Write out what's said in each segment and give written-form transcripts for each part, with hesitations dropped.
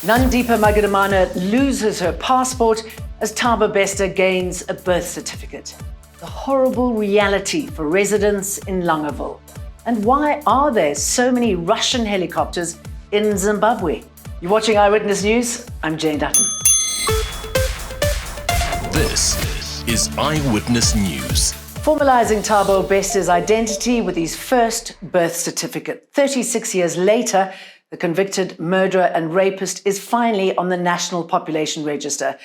Nandipa Magudumana loses her passport as Thabo Bester gains a birth certificate. The horrible reality for residents in Lungaville. And why are there so many Russian helicopters in Zimbabwe? You're watching Eyewitness News. I'm Jane Dutton. This is Eyewitness News. Formalizing Thabo Bester's identity with his first birth certificate. 36 years later, the convicted murderer and rapist is finally on the National Population Register.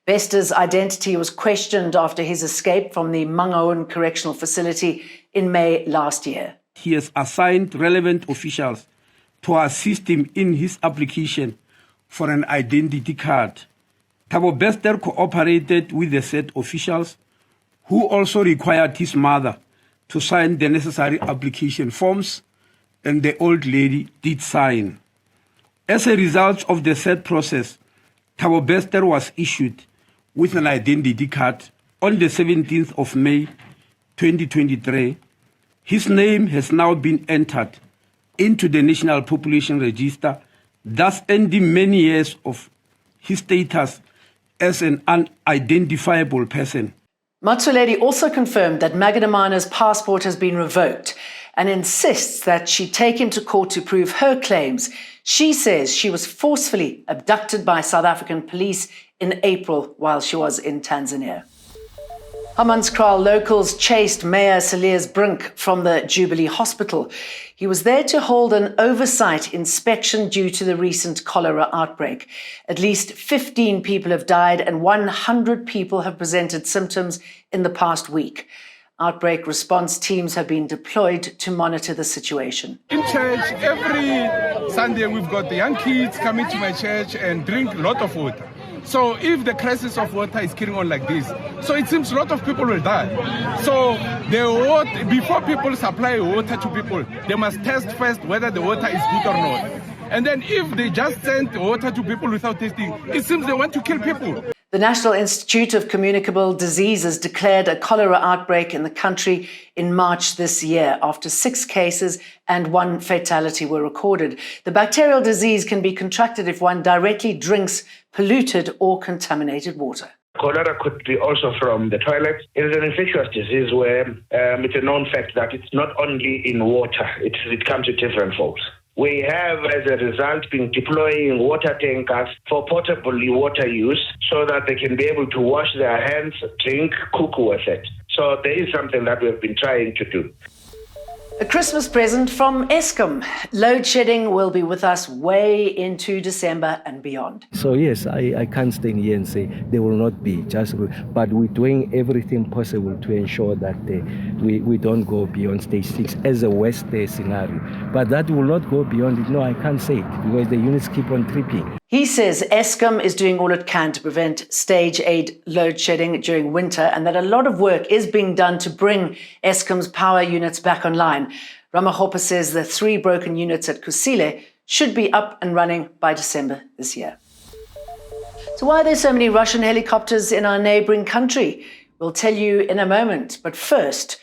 Bester's identity was questioned after his escape from the Mangaung Correctional Facility in May last year. He has assigned relevant officials to assist him in his application for an identity card. Thabo Bester cooperated with the said officials, who also required his mother to sign the necessary application forms, and the old lady did sign. As a result of the said process, Thabo Bester was issued with an identity card on the 17th of May 2023. His name has now been entered into the National Population Register, thus ending many years of his status as an unidentifiable person. Matsuledi also confirmed that Magudumana's passport has been revoked and insists that she take him to court to prove her claims. She says she was forcefully abducted by South African police in April while she was in Tanzania. Hammanskraal locals chased Mayor Cilliers Brink from the Jubilee Hospital. He was there to hold an oversight inspection due to the recent cholera outbreak. At least 15 people have died and 100 people have presented symptoms in the past week. Outbreak response teams have been deployed to monitor the situation. In church, every Sunday we've got the young kids coming to my church and drink a lot of water. So if the crisis of water is carrying on like this, so it seems a lot of people will die. So the water, before people supply water to people, they must test first whether the water is good or not. And then if they just send water to people without testing, it seems they want to kill people. The National Institute of Communicable Diseases declared a cholera outbreak in the country in March this year after 6 cases and 1 fatality were recorded. The bacterial disease can be contracted if one directly drinks polluted or contaminated water. Cholera could be also from the toilet. It is an infectious disease where it's a known fact that it's not only in water, it comes in different forms. We have, as a result, been deploying water tankers for potable water use so that they can be able to wash their hands, drink, cook with it. So there is something that we've been trying to do. A Christmas present from Eskom. Load shedding will be with us way into December and beyond. So yes, I can't stand here and say there will not be, but we're doing everything possible to ensure that we don't go beyond stage 6 as a worst scenario. But that will not go beyond it. No, I can't say it because the units keep on tripping. He says Eskom is doing all it can to prevent stage 8 load shedding during winter and that a lot of work is being done to bring Eskom's power units back online. Ramahopa says the 3 broken units at Kusile should be up and running by December this year. So why are there so many Russian helicopters in our neighbouring country? We'll tell you in a moment. But first,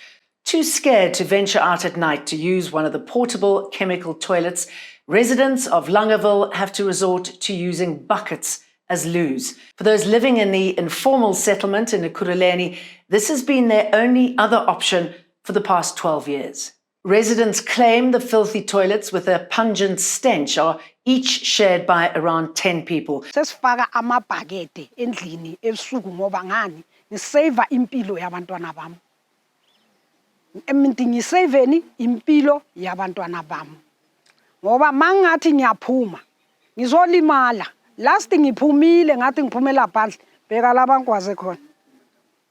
too scared to venture out at night to use one of the portable chemical toilets, residents of Lungaville have to resort to using buckets as loos. For those living in the informal settlement in Ekurhuleni, this has been their only other option for the past 12 years. Residents claim the filthy toilets with a pungent stench are each shared by around 10 people. Sesifaka amabhakede endlini ebusuku ngoba ngani ngisave impilo yabantwana bami. Eminti ngisaveni impilo yabantwana bami. Ngoba mangathi ngiyaphuma ngizolimala last ngiphumile ngathi ngiphumela phandle bheka labangwaze khona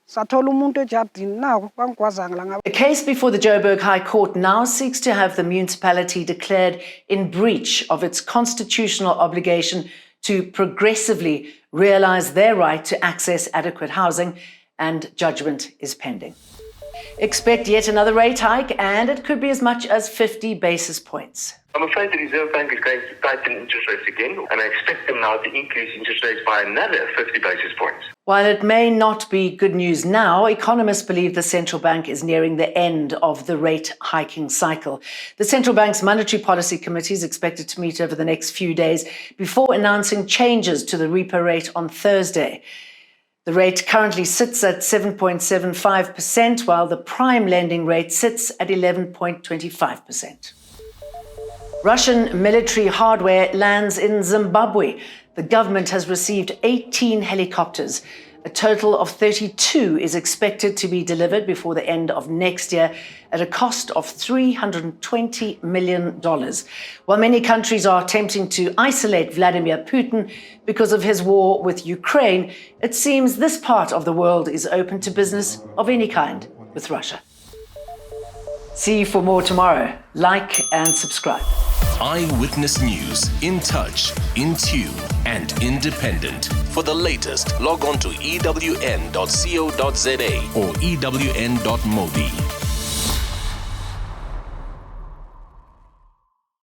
sathola umuntu ejardini nawo bangwazanga la ngabe. The case before the Joburg High Court now seeks to have the municipality declared in breach of its constitutional obligation to progressively realise their right to access adequate housing, and judgment is pending. Expect yet another rate hike, and it could be as much as 50 basis points. I'm afraid the Reserve Bank is going to tighten interest rates again, and I expect them now to increase interest rates by another 50 basis points. While it may not be good news now, economists believe the central bank is nearing the end of the rate hiking cycle. The central bank's Monetary Policy Committee is expected to meet over the next few days before announcing changes to the repo rate on Thursday. The rate currently sits at 7.75%, while the prime lending rate sits at 11.25%. Russian military hardware lands in Zimbabwe. The government has received 18 helicopters. A total of 32 is expected to be delivered before the end of next year at a cost of $320 million. While many countries are attempting to isolate Vladimir Putin because of his war with Ukraine, it seems this part of the world is open to business of any kind with Russia. See you for more tomorrow. Like and subscribe. Eyewitness News, in touch, in tune, and independent. For the latest, log on to ewn.co.za or ewn.mobi.